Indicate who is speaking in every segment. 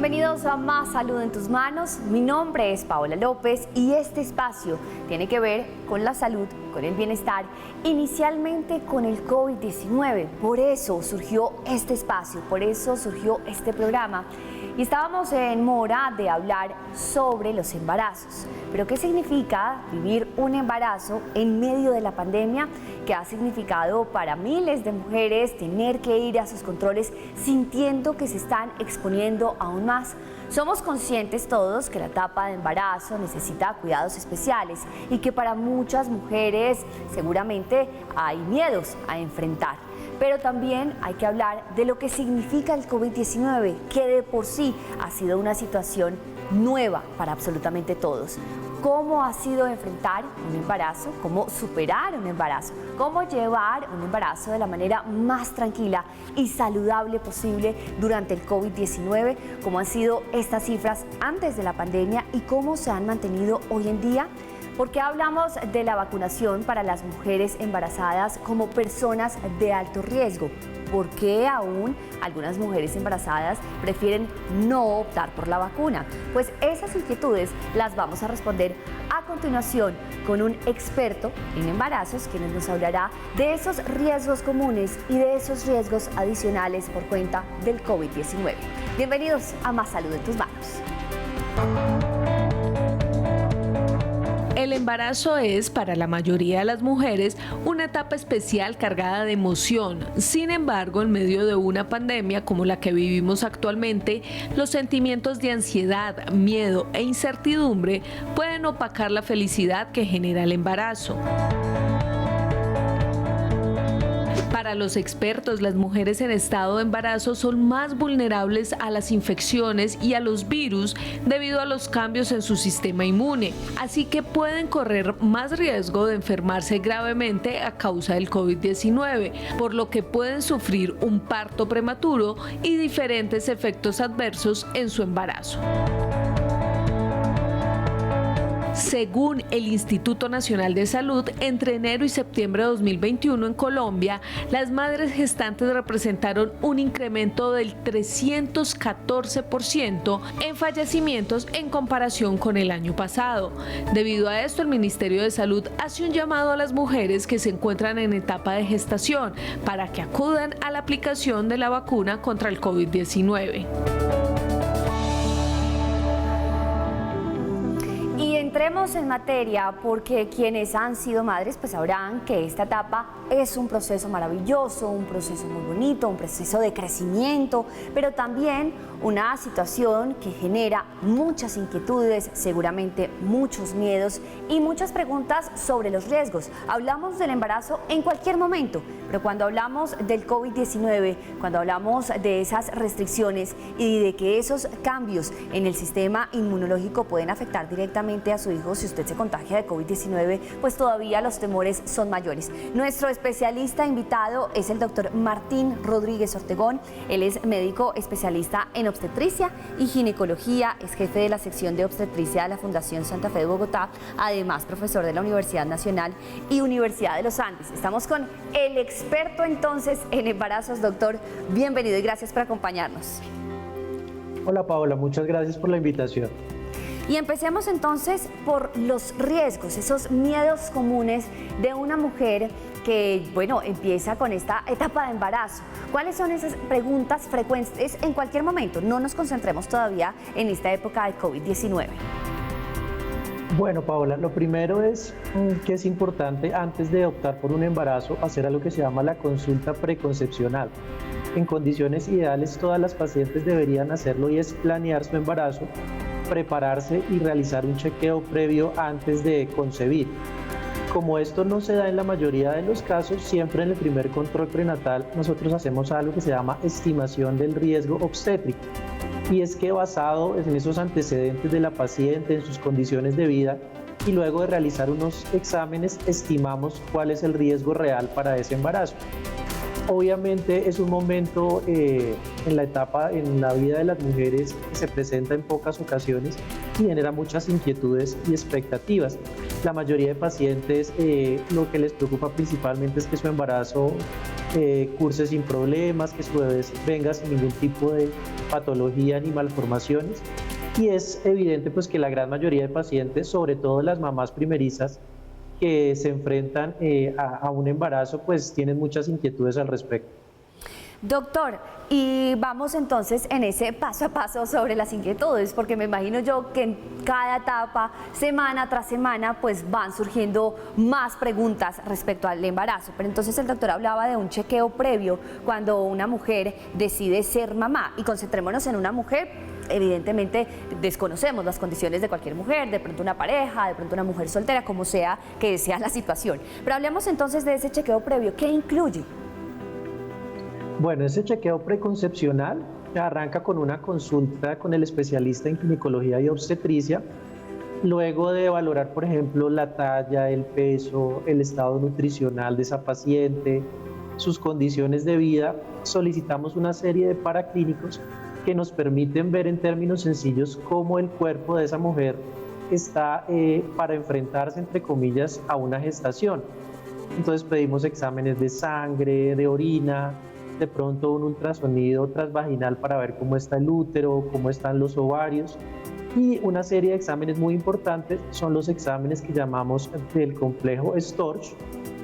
Speaker 1: Bienvenidos a Más Salud en tus Manos. Mi nombre es Paola López y este espacio tiene que ver con la salud, con el bienestar, inicialmente con el COVID-19. Por eso surgió este espacio, por eso surgió este programa. Y estábamos en mora de hablar sobre los embarazos. Pero ¿qué significa vivir un embarazo en medio de la pandemia? ¿Qué ha significado para miles de mujeres tener que ir a sus controles sintiendo que se están exponiendo aún más? Somos conscientes todos que la etapa de embarazo necesita cuidados especiales y que para muchas mujeres seguramente hay miedos a enfrentar. Pero también hay que hablar de lo que significa el COVID-19, que de por sí ha sido una situación nueva para absolutamente todos. ¿Cómo ha sido enfrentar un embarazo? ¿Cómo superar un embarazo? ¿Cómo llevar un embarazo de la manera más tranquila y saludable posible durante el COVID-19? ¿Cómo han sido estas cifras antes de la pandemia y cómo se han mantenido hoy en día? ¿Por qué hablamos de la vacunación para las mujeres embarazadas como personas de alto riesgo? ¿Por qué aún algunas mujeres embarazadas prefieren no optar por la vacuna? Pues esas inquietudes las vamos a responder a continuación con un experto en embarazos, quien nos hablará de esos riesgos comunes y de esos riesgos adicionales por cuenta del COVID-19. Bienvenidos a Más Salud en tus Manos.
Speaker 2: El embarazo es, para la mayoría de las mujeres, una etapa especial cargada de emoción. Sin embargo, en medio de una pandemia como la que vivimos actualmente, los sentimientos de ansiedad, miedo e incertidumbre pueden opacar la felicidad que genera el embarazo. Para los expertos, las mujeres en estado de embarazo son más vulnerables a las infecciones y a los virus debido a los cambios en su sistema inmune, así que pueden correr más riesgo de enfermarse gravemente a causa del COVID-19, por lo que pueden sufrir un parto prematuro y diferentes efectos adversos en su embarazo. Según el Instituto Nacional de Salud, entre enero y septiembre de 2021 en Colombia, las madres gestantes representaron un incremento del 314% en fallecimientos en comparación con el año pasado. Debido a esto, el Ministerio de Salud hace un llamado a las mujeres que se encuentran en etapa de gestación para que acudan a la aplicación de la vacuna contra el COVID-19.
Speaker 1: Entremos en materia porque quienes han sido madres pues sabrán que esta etapa es un proceso maravilloso, un proceso muy bonito, un proceso de crecimiento, pero también una situación que genera muchas inquietudes, seguramente muchos miedos y muchas preguntas sobre los riesgos. Hablamos del embarazo en cualquier momento, pero cuando hablamos del COVID-19, cuando hablamos de esas restricciones y de que esos cambios en el sistema inmunológico pueden afectar directamente a su hijo si usted se contagia de COVID-19, pues todavía los temores son mayores. Nuestro especialista invitado es el doctor Martín Rodríguez Ortegón. Él es médico especialista en obstetricia y ginecología, es jefe de la sección de obstetricia de la Fundación Santa Fe de Bogotá, además profesor de la Universidad Nacional y Universidad de los Andes. Estamos con el experto entonces en embarazos. Doctor, bienvenido y gracias por acompañarnos.
Speaker 3: Hola Paola, muchas gracias por la invitación.
Speaker 1: Y empecemos entonces por los riesgos, esos miedos comunes de una mujer que, bueno, empieza con esta etapa de embarazo. ¿Cuáles son esas preguntas frecuentes en cualquier momento? No nos concentremos todavía en esta época de COVID-19.
Speaker 3: Bueno, Paola, lo primero es que es importante antes de optar por un embarazo hacer algo que se llama la consulta preconcepcional. En condiciones ideales todas las pacientes deberían hacerlo y es planear su embarazo, prepararse y realizar un chequeo previo antes de concebir. Como esto no se da en la mayoría de los casos, siempre en el primer control prenatal nosotros hacemos algo que se llama estimación del riesgo obstétrico. Y es que basado en esos antecedentes de la paciente, en sus condiciones de vida, y luego de realizar unos exámenes, estimamos cuál es el riesgo real para ese embarazo. Obviamente es un momento en la etapa, en la vida de las mujeres que se presenta en pocas ocasiones y genera muchas inquietudes y expectativas. La mayoría de pacientes lo que les preocupa principalmente es que su embarazo curse sin problemas, que su bebé venga sin ningún tipo de patología ni malformaciones. Y es evidente pues que la gran mayoría de pacientes, sobre todo las mamás primerizas que se enfrentan a un embarazo, pues tienen muchas inquietudes al respecto.
Speaker 1: Doctor, y vamos entonces en ese paso a paso sobre las inquietudes, porque me imagino yo que en cada etapa, semana tras semana, pues van surgiendo más preguntas respecto al embarazo. Pero entonces el doctor hablaba de un chequeo previo cuando una mujer decide ser mamá, y concentrémonos en una mujer. Evidentemente desconocemos las condiciones de cualquier mujer, de pronto una pareja, de pronto una mujer soltera, como sea que sea la situación. Pero hablemos entonces de ese chequeo previo. ¿Qué incluye?
Speaker 3: Bueno, ese chequeo preconcepcional arranca con una consulta con el especialista en ginecología y obstetricia, luego de valorar, por ejemplo, la talla, el peso, el estado nutricional de esa paciente, sus condiciones de vida. Solicitamos una serie de paraclínicos que nos permiten ver en términos sencillos cómo el cuerpo de esa mujer está para enfrentarse, entre comillas, a una gestación. Entonces pedimos exámenes de sangre, de orina, de pronto un ultrasonido transvaginal para ver cómo está el útero, cómo están los ovarios, y una serie de exámenes muy importantes son los exámenes que llamamos del complejo Storch,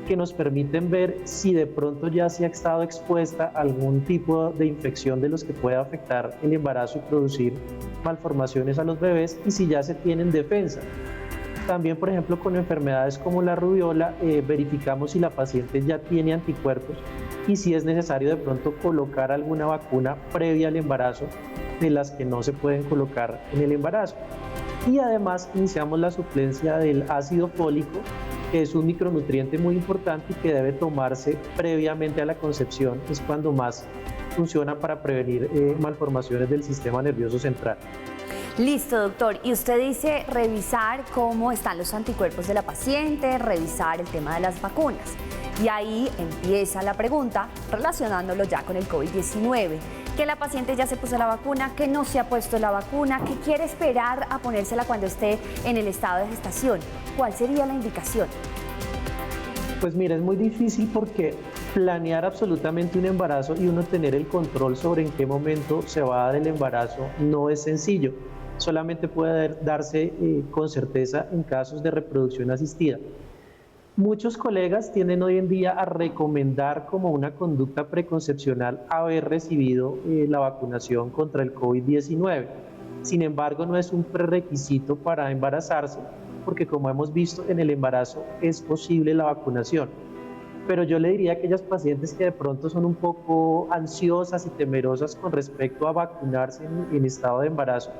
Speaker 3: que nos permiten ver si de pronto ya se ha estado expuesta a algún tipo de infección de los que pueda afectar el embarazo y producir malformaciones a los bebés, y si ya se tienen defensa. También, por ejemplo, con enfermedades como la rubiola, verificamos si la paciente ya tiene anticuerpos y si es necesario de pronto colocar alguna vacuna previa al embarazo de las que no se pueden colocar en el embarazo. Y además iniciamos la suplencia del ácido fólico, que es un micronutriente muy importante y que debe tomarse previamente a la concepción. Es cuando más funciona para prevenir malformaciones del sistema nervioso central.
Speaker 1: Listo, doctor. Y usted dice revisar cómo están los anticuerpos de la paciente, revisar el tema de las vacunas. Y ahí empieza la pregunta relacionándolo ya con el COVID-19. Que la paciente ya se puso la vacuna, que no se ha puesto la vacuna, que quiere esperar a ponérsela cuando esté en el estado de gestación. ¿Cuál sería la indicación?
Speaker 3: Pues mira, es muy difícil porque planear absolutamente un embarazo y uno tener el control sobre en qué momento se va a dar el embarazo no es sencillo. Solamente puede darse con certeza en casos de reproducción asistida. Muchos colegas tienden hoy en día a recomendar como una conducta preconcepcional haber recibido la vacunación contra el COVID-19. Sin embargo, no es un prerequisito para embarazarse, porque como hemos visto en el embarazo es posible la vacunación. Pero yo le diría a aquellas pacientes que de pronto son un poco ansiosas y temerosas con respecto a vacunarse en estado de embarazo,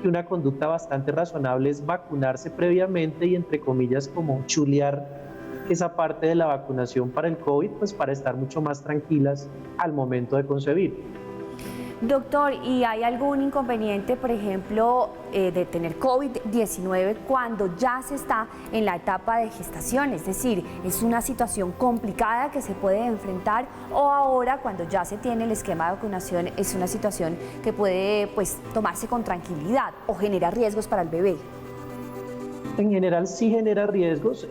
Speaker 3: que una conducta bastante razonable es vacunarse previamente y, entre comillas, como chulear esa parte de la vacunación para el COVID, pues para estar mucho más tranquilas al momento de concebir.
Speaker 1: Doctor, ¿y hay algún inconveniente, por ejemplo, de tener COVID-19 cuando ya se está en la etapa de gestación? Es decir, ¿es una situación complicada que se puede enfrentar, o ahora cuando ya se tiene el esquema de vacunación es una situación que puede pues tomarse con tranquilidad o genera riesgos para el bebé?
Speaker 3: En general sí genera riesgos.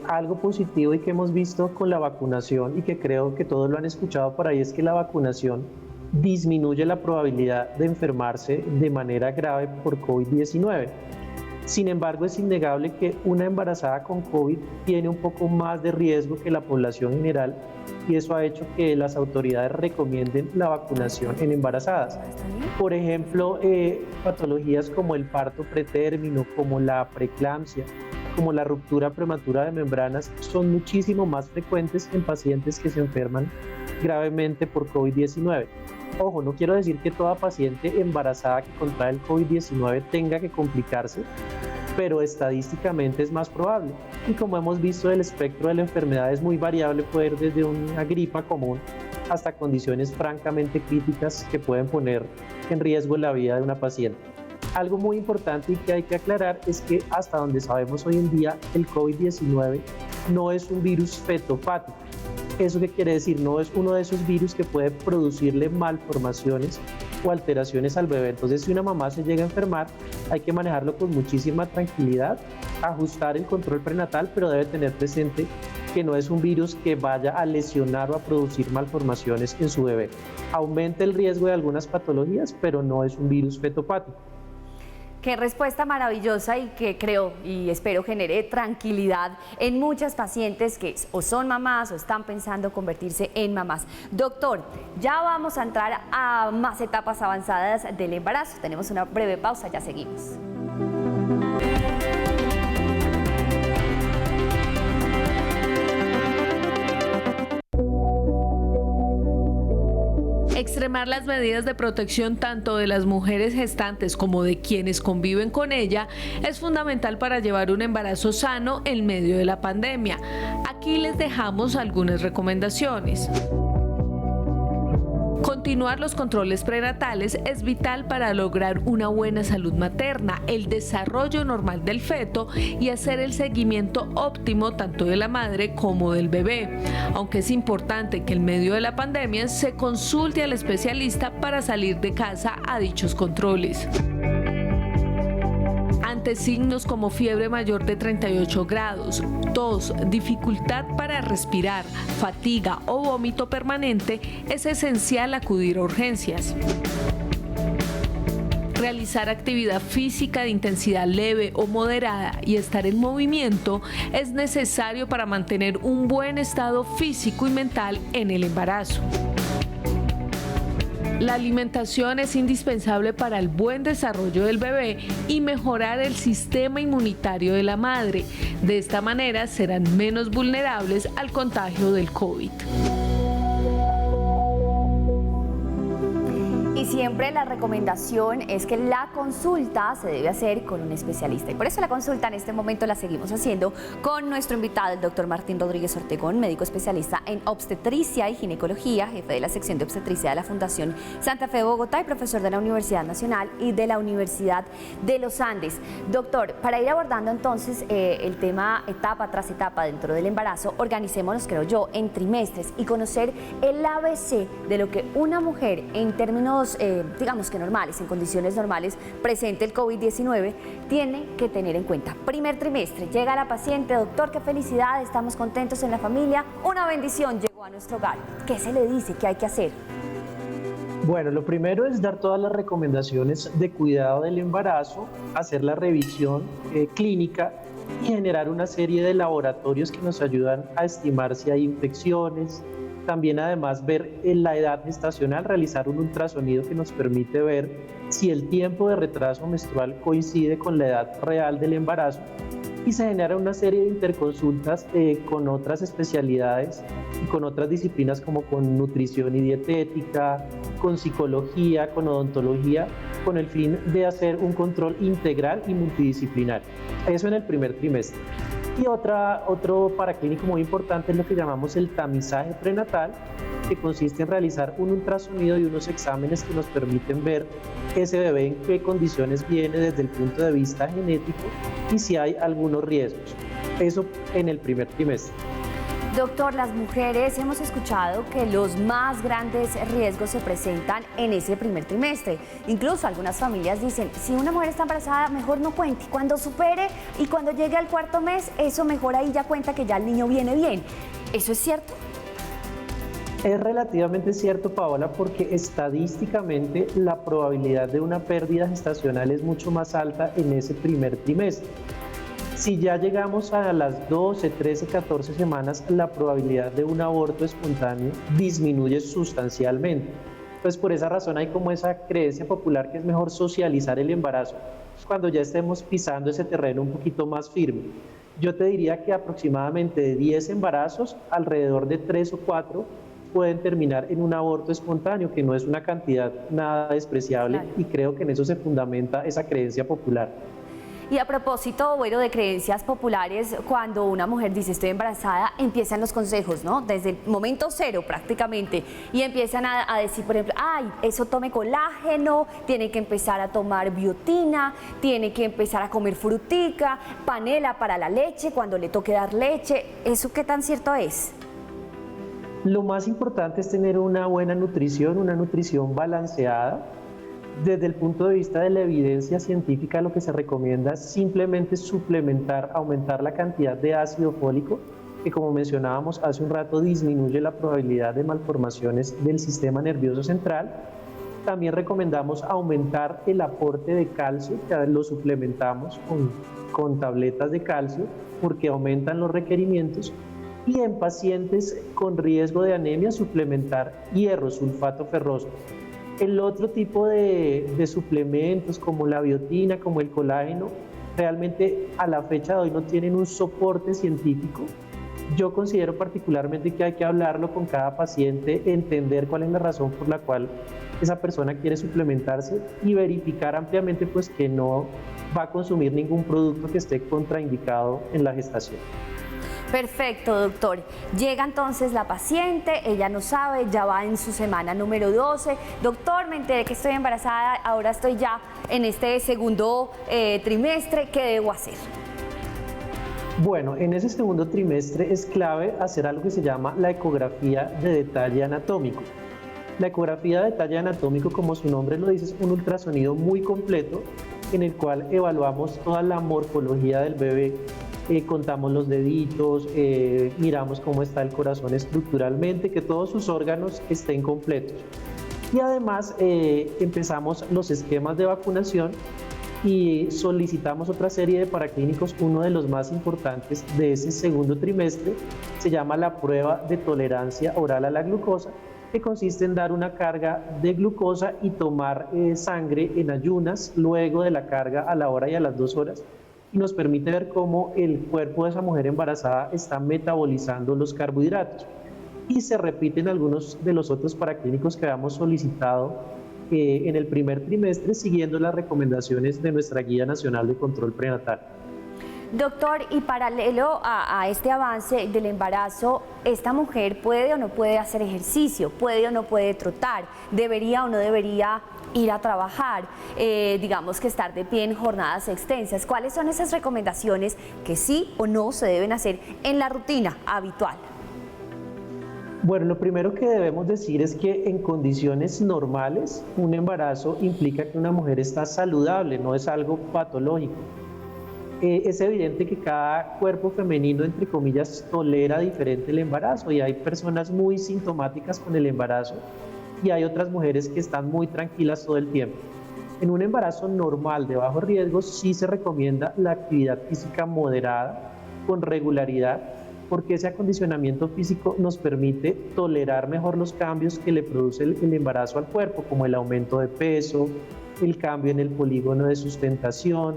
Speaker 3: Algo positivo y que hemos visto con la vacunación y que creo que todos lo han escuchado por ahí es que la vacunación disminuye la probabilidad de enfermarse de manera grave por COVID-19. Sin embargo, es innegable que una embarazada con COVID tiene un poco más de riesgo que la población general, y eso ha hecho que las autoridades recomienden la vacunación en embarazadas. Por ejemplo, patologías como el parto pretérmino, como la preeclampsia, como la ruptura prematura de membranas, son muchísimo más frecuentes en pacientes que se enferman gravemente por COVID-19. Ojo, no quiero decir que toda paciente embarazada que contrae el COVID-19 tenga que complicarse, pero estadísticamente es más probable. Y como hemos visto, el espectro de la enfermedad es muy variable, puede ir desde una gripa común hasta condiciones francamente críticas que pueden poner en riesgo la vida de una paciente. Algo muy importante y que hay que aclarar es que hasta donde sabemos hoy en día, el COVID-19 no es un virus fetofático. ¿Eso qué quiere decir? No es uno de esos virus que puede producirle malformaciones o alteraciones al bebé. Entonces, si una mamá se llega a enfermar, hay que manejarlo con muchísima tranquilidad, ajustar el control prenatal, pero debe tener presente que no es un virus que vaya a lesionar o a producir malformaciones en su bebé. Aumenta el riesgo de algunas patologías, pero no es un virus fetopático.
Speaker 1: Qué respuesta maravillosa y que creo y espero genere tranquilidad en muchas pacientes que o son mamás o están pensando convertirse en mamás. Doctor, ya vamos a entrar a más etapas avanzadas del embarazo. Tenemos una breve pausa, ya seguimos.
Speaker 2: Extremar las medidas de protección tanto de las mujeres gestantes como de quienes conviven con ella es fundamental para llevar un embarazo sano en medio de la pandemia. Aquí les dejamos algunas recomendaciones. Continuar los controles prenatales es vital para lograr una buena salud materna, el desarrollo normal del feto y hacer el seguimiento óptimo tanto de la madre como del bebé. Aunque es importante que en medio de la pandemia se consulte al especialista para salir de casa a dichos controles. Ante signos como fiebre mayor de 38 grados, tos, dificultad para respirar, fatiga o vómito permanente, es esencial acudir a urgencias. Realizar actividad física de intensidad leve o moderada y estar en movimiento es necesario para mantener un buen estado físico y mental en el embarazo. La alimentación es indispensable para el buen desarrollo del bebé y mejorar el sistema inmunitario de la madre. De esta manera serán menos vulnerables al contagio del COVID.
Speaker 1: Y siempre la recomendación es que la consulta se debe hacer con un especialista. Y por eso la consulta en este momento la seguimos haciendo con nuestro invitado, el doctor Martín Rodríguez Ortegón, médico especialista en obstetricia y ginecología, jefe de la sección de obstetricia de la Fundación Santa Fe de Bogotá y profesor de la Universidad Nacional y de la Universidad de los Andes. Doctor, para ir abordando entonces el tema etapa tras etapa dentro del embarazo, organicémonos, creo yo, en trimestres y conocer el ABC de lo que una mujer en términos digamos que normales, en condiciones normales, presente el COVID-19, tiene que tener en cuenta. Primer trimestre, llega la paciente, doctor, qué felicidad, estamos contentos en la familia, una bendición llegó a nuestro hogar. ¿Qué se le dice? ¿Qué hay que hacer?
Speaker 3: Bueno, lo primero es dar todas las recomendaciones de cuidado del embarazo, hacer la revisión clínica y generar una serie de laboratorios que nos ayudan a estimar si hay infecciones. También además ver en la edad gestacional, realizar un ultrasonido que nos permite ver si el tiempo de retraso menstrual coincide con la edad real del embarazo y se genera una serie de interconsultas con otras especialidades y con otras disciplinas como con nutrición y dietética, con psicología, con odontología, con el fin de hacer un control integral y multidisciplinario. Eso en el primer trimestre. Y otro paraclínico muy importante es lo que llamamos el tamizaje prenatal, que consiste en realizar un ultrasonido y unos exámenes que nos permiten ver ese bebé en qué condiciones viene desde el punto de vista genético y si hay algunos riesgos. Eso en el primer trimestre.
Speaker 1: Doctor, las mujeres hemos escuchado que los más grandes riesgos se presentan en ese primer trimestre. Incluso algunas familias dicen, si una mujer está embarazada, mejor no cuente. Cuando supere y cuando llegue al cuarto mes, eso mejor ahí ya cuenta que ya el niño viene bien. ¿Eso es cierto?
Speaker 3: Es relativamente cierto, Paola, porque estadísticamente la probabilidad de una pérdida gestacional es mucho más alta en ese primer trimestre. Si ya llegamos a las 12, 13, 14 semanas, la probabilidad de un aborto espontáneo disminuye sustancialmente. Pues por esa razón hay como esa creencia popular que es mejor socializar el embarazo cuando ya estemos pisando ese terreno un poquito más firme. Yo te diría que aproximadamente de 10 embarazos, alrededor de 3 o 4 pueden terminar en un aborto espontáneo, que no es una cantidad nada despreciable, claro. Y creo que en eso se fundamenta esa creencia popular.
Speaker 1: Y a propósito, bueno, de creencias populares, cuando una mujer dice estoy embarazada, empiezan los consejos, ¿no? Desde el momento cero prácticamente, y empiezan a decir, por ejemplo, ay, eso tome colágeno, tiene que empezar a tomar biotina, tiene que empezar a comer frutica, panela para la leche, cuando le toque dar leche. ¿Eso qué tan cierto es?
Speaker 3: Lo más importante es tener una buena nutrición, una nutrición balanceada. Desde el punto de vista de la evidencia científica, lo que se recomienda es simplemente suplementar, aumentar la cantidad de ácido fólico, que como mencionábamos hace un rato disminuye la probabilidad de malformaciones del sistema nervioso central. También recomendamos aumentar el aporte de calcio, que lo suplementamos con tabletas de calcio porque aumentan los requerimientos. Y en pacientes con riesgo de anemia, suplementar hierro, sulfato ferroso. El otro tipo de suplementos como la biotina, como el colágeno, realmente a la fecha de hoy no tienen un soporte científico. Yo considero particularmente que hay que hablarlo con cada paciente, entender cuál es la razón por la cual esa persona quiere suplementarse y verificar ampliamente pues que no va a consumir ningún producto que esté contraindicado en la gestación.
Speaker 1: Perfecto, doctor. Llega entonces la paciente, ella no sabe, ya va en su semana número 12. Doctor, me enteré que estoy embarazada, ahora estoy ya en este segundo trimestre, ¿qué debo hacer?
Speaker 3: Bueno, en ese segundo trimestre es clave hacer algo que se llama la ecografía de detalle anatómico. La ecografía de detalle anatómico, como su nombre lo dice, es un ultrasonido muy completo en el cual evaluamos toda la morfología del bebé. Contamos los deditos, miramos cómo está el corazón estructuralmente, que todos sus órganos estén completos. Y además empezamos los esquemas de vacunación y solicitamos otra serie de paraclínicos. Uno de los más importantes de ese segundo trimestre se llama la prueba de tolerancia oral a la glucosa, que consiste en dar una carga de glucosa y tomar sangre en ayunas luego de la carga a la hora y a las 2 horas. Y nos permite ver cómo el cuerpo de esa mujer embarazada está metabolizando los carbohidratos. Y se repiten algunos de los otros paraclínicos que habíamos solicitado en el primer trimestre, siguiendo las recomendaciones de nuestra Guía Nacional de Control Prenatal.
Speaker 1: Doctor, y paralelo a este avance del embarazo, ¿esta mujer puede o no puede hacer ejercicio? ¿Puede o no puede trotar? ¿Debería o no debería ir a trabajar? Digamos que estar de pie en jornadas extensas. ¿Cuáles son esas recomendaciones que sí o no se deben hacer en la rutina habitual?
Speaker 3: Bueno, lo primero que debemos decir es que en condiciones normales un embarazo implica que una mujer está saludable, no es algo patológico. Es evidente que cada cuerpo femenino, entre comillas, tolera diferente el embarazo y hay personas muy sintomáticas con el embarazo y hay otras mujeres que están muy tranquilas todo el tiempo. En un embarazo normal de bajo riesgo sí se recomienda la actividad física moderada con regularidad, porque ese acondicionamiento físico nos permite tolerar mejor los cambios que le produce el embarazo al cuerpo, como el aumento de peso, el cambio en el polígono de sustentación,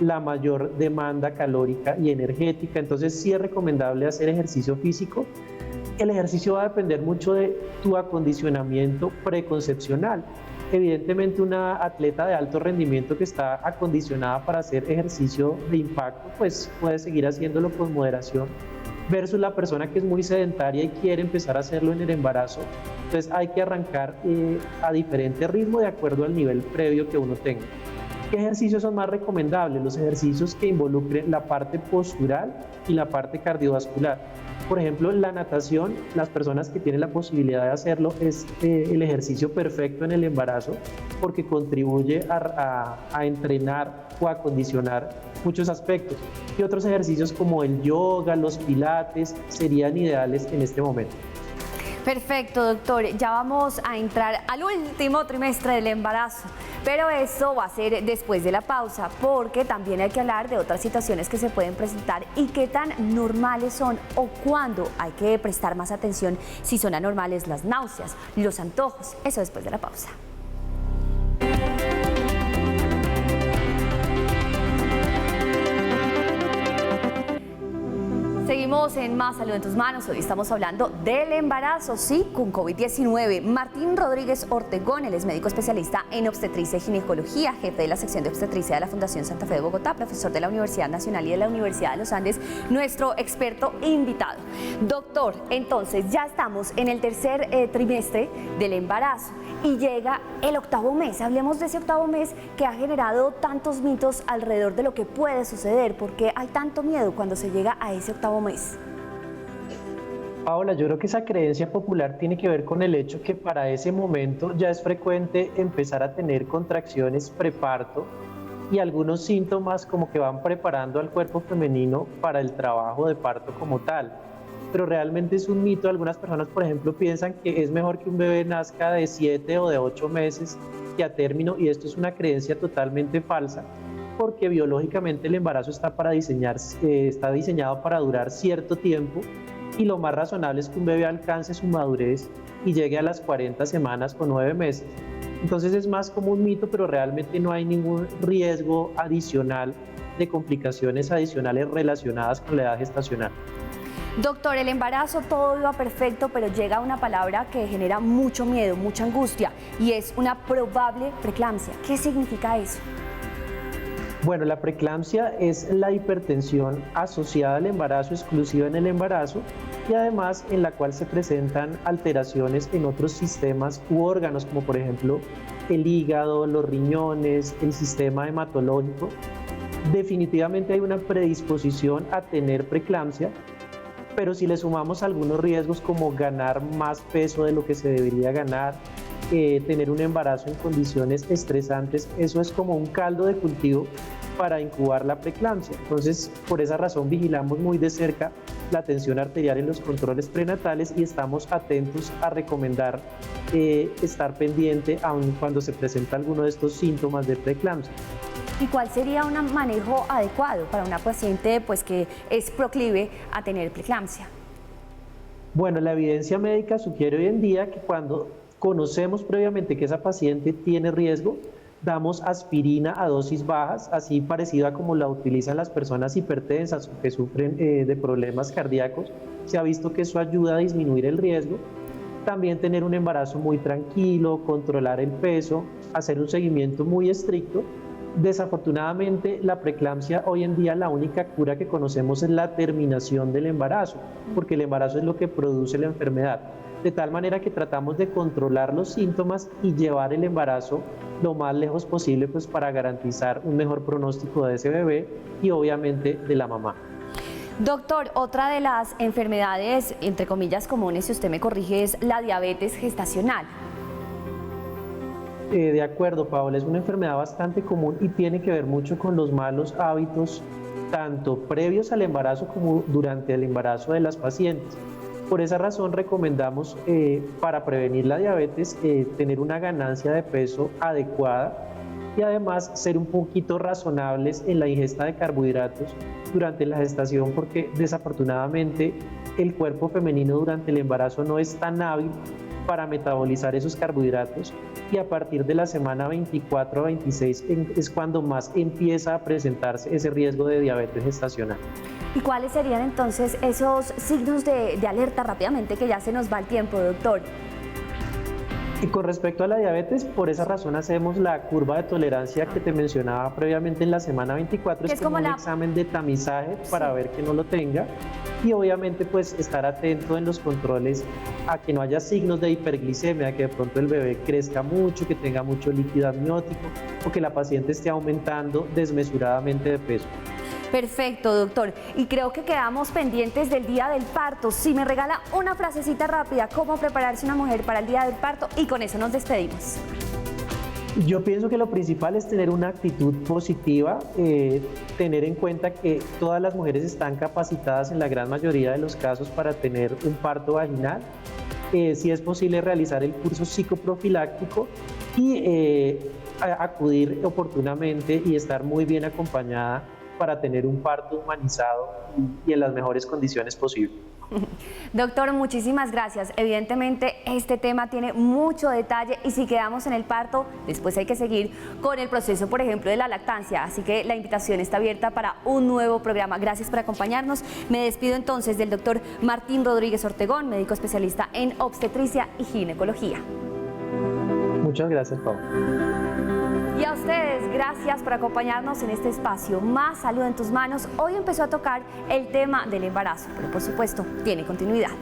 Speaker 3: la mayor demanda calórica y energética. Entonces sí es recomendable hacer ejercicio físico. El ejercicio va a depender mucho de tu acondicionamiento preconcepcional. Evidentemente una atleta de alto rendimiento que está acondicionada para hacer ejercicio de impacto, pues puede seguir haciéndolo con moderación, versus la persona que es muy sedentaria y quiere empezar a hacerlo en el embarazo. Entonces hay que arrancar a diferente ritmo de acuerdo al nivel previo que uno tenga. ¿Qué ejercicios son más recomendables? Los ejercicios que involucren la parte postural y la parte cardiovascular. Por ejemplo, la natación, las personas que tienen la posibilidad de hacerlo, es el ejercicio perfecto en el embarazo porque contribuye a entrenar o a acondicionar muchos aspectos. Y otros ejercicios como el yoga, los pilates, serían ideales en este momento.
Speaker 1: Perfecto, doctor. Ya vamos a entrar al último trimestre del embarazo, pero esto va a ser después de la pausa, porque también hay que hablar de otras situaciones que se pueden presentar y qué tan normales son o cuándo hay que prestar más atención si son anormales las náuseas, los antojos. Eso después de la pausa. Seguimos en Más Salud en tus Manos. Hoy estamos hablando del embarazo, sí, con COVID-19. Martín Rodríguez Ortegón, él es médico especialista en obstetricia y ginecología, jefe de la sección de obstetricia de la Fundación Santa Fe de Bogotá, profesor de la Universidad Nacional y de la Universidad de los Andes, nuestro experto invitado. Doctor, entonces ya estamos en el tercer trimestre del embarazo y llega el octavo mes. Hablemos de ese octavo mes que ha generado tantos mitos alrededor de lo que puede suceder. ¿Por qué hay tanto miedo cuando se llega a ese octavo mes?
Speaker 3: Paola, yo creo que esa creencia popular tiene que ver con el hecho que para ese momento ya es frecuente empezar a tener contracciones preparto y algunos síntomas como que van preparando al cuerpo femenino para el trabajo de parto como tal. Pero realmente es un mito. Algunas personas, por ejemplo, piensan que es mejor que un bebé nazca de 7 o de 8 meses que a término, y esto es una creencia totalmente falsa, porque biológicamente el embarazo está diseñado para durar cierto tiempo, y lo más razonable es que un bebé alcance su madurez y llegue a las 40 semanas o 9 meses. Entonces es más como un mito, pero realmente no hay ningún riesgo adicional de complicaciones adicionales relacionadas con la edad gestacional.
Speaker 1: Doctor, el embarazo todo iba perfecto, pero llega una palabra que genera mucho miedo, mucha angustia, y es una probable preeclampsia. ¿Qué significa eso?
Speaker 3: Bueno, la preeclampsia es la hipertensión asociada al embarazo, exclusiva en el embarazo, y además en la cual se presentan alteraciones en otros sistemas u órganos, como por ejemplo el hígado, los riñones, el sistema hematológico. Definitivamente hay una predisposición a tener preeclampsia, pero si le sumamos algunos riesgos como ganar más peso de lo que se debería ganar, tener un embarazo en condiciones estresantes, eso es como un caldo de cultivo para incubar la preeclampsia. Entonces, por esa razón vigilamos muy de cerca la tensión arterial en los controles prenatales y estamos atentos a recomendar estar pendiente aun cuando se presenta alguno de estos síntomas de preeclampsia.
Speaker 1: ¿Y cuál sería un manejo adecuado para una paciente que es proclive a tener preeclampsia?
Speaker 3: Bueno, la evidencia médica sugiere hoy en día que cuando conocemos previamente que esa paciente tiene riesgo, damos aspirina a dosis bajas, así parecido a como la utilizan las personas hipertensas o que sufren de problemas cardíacos. Se ha visto que eso ayuda a disminuir el riesgo. También tener un embarazo muy tranquilo, controlar el peso, hacer un seguimiento muy estricto. Desafortunadamente, la preeclampsia hoy en día la única cura que conocemos es la terminación del embarazo, porque el embarazo es lo que produce la enfermedad. De tal manera que tratamos de controlar los síntomas y llevar el embarazo lo más lejos posible, pues para garantizar un mejor pronóstico de ese bebé y obviamente de la mamá.
Speaker 1: Doctor, otra de las enfermedades, entre comillas, comunes, si usted me corrige, es la diabetes gestacional.
Speaker 3: De acuerdo, Paola, es una enfermedad bastante común y tiene que ver mucho con los malos hábitos, tanto previos al embarazo como durante el embarazo de las pacientes. Por esa razón recomendamos para prevenir la diabetes tener una ganancia de peso adecuada y además ser un poquito razonables en la ingesta de carbohidratos durante la gestación, porque desafortunadamente el cuerpo femenino durante el embarazo no es tan hábil para metabolizar esos carbohidratos, y a partir de la semana 24 a 26 es cuando más empieza a presentarse ese riesgo de diabetes gestacional.
Speaker 1: ¿Y cuáles serían entonces esos signos de alerta rápidamente, que ya se nos va el tiempo, doctor?
Speaker 3: Y con respecto a la diabetes, por esa razón hacemos la curva de tolerancia que te mencionaba previamente en la semana 24, es como un examen de tamizaje para ver que no lo tenga, y obviamente pues estar atento en los controles a que no haya signos de hiperglicemia, que de pronto el bebé crezca mucho, que tenga mucho líquido amniótico o que la paciente esté aumentando desmesuradamente de peso.
Speaker 1: Perfecto, doctor. Y creo que quedamos pendientes del día del parto. Si me regala una frasecita rápida, ¿cómo prepararse una mujer para el día del parto? Y con eso nos despedimos.
Speaker 3: Yo pienso que lo principal es tener una actitud positiva, tener en cuenta que todas las mujeres están capacitadas en la gran mayoría de los casos para tener un parto vaginal. Si es posible realizar el curso psicoprofiláctico y acudir oportunamente y estar muy bien acompañada para tener un parto humanizado y en las mejores condiciones posibles.
Speaker 1: Doctor, muchísimas gracias. Evidentemente este tema tiene mucho detalle y si quedamos en el parto, después hay que seguir con el proceso, por ejemplo, de la lactancia. Así que la invitación está abierta para un nuevo programa. Gracias por acompañarnos. Me despido entonces del doctor Martín Rodríguez Ortegón, médico especialista en obstetricia y ginecología.
Speaker 3: Muchas gracias, Pau.
Speaker 1: Y a ustedes, gracias por acompañarnos en este espacio Más Salud en tus Manos. Hoy empezó a tocar el tema del embarazo, pero por supuesto tiene continuidad.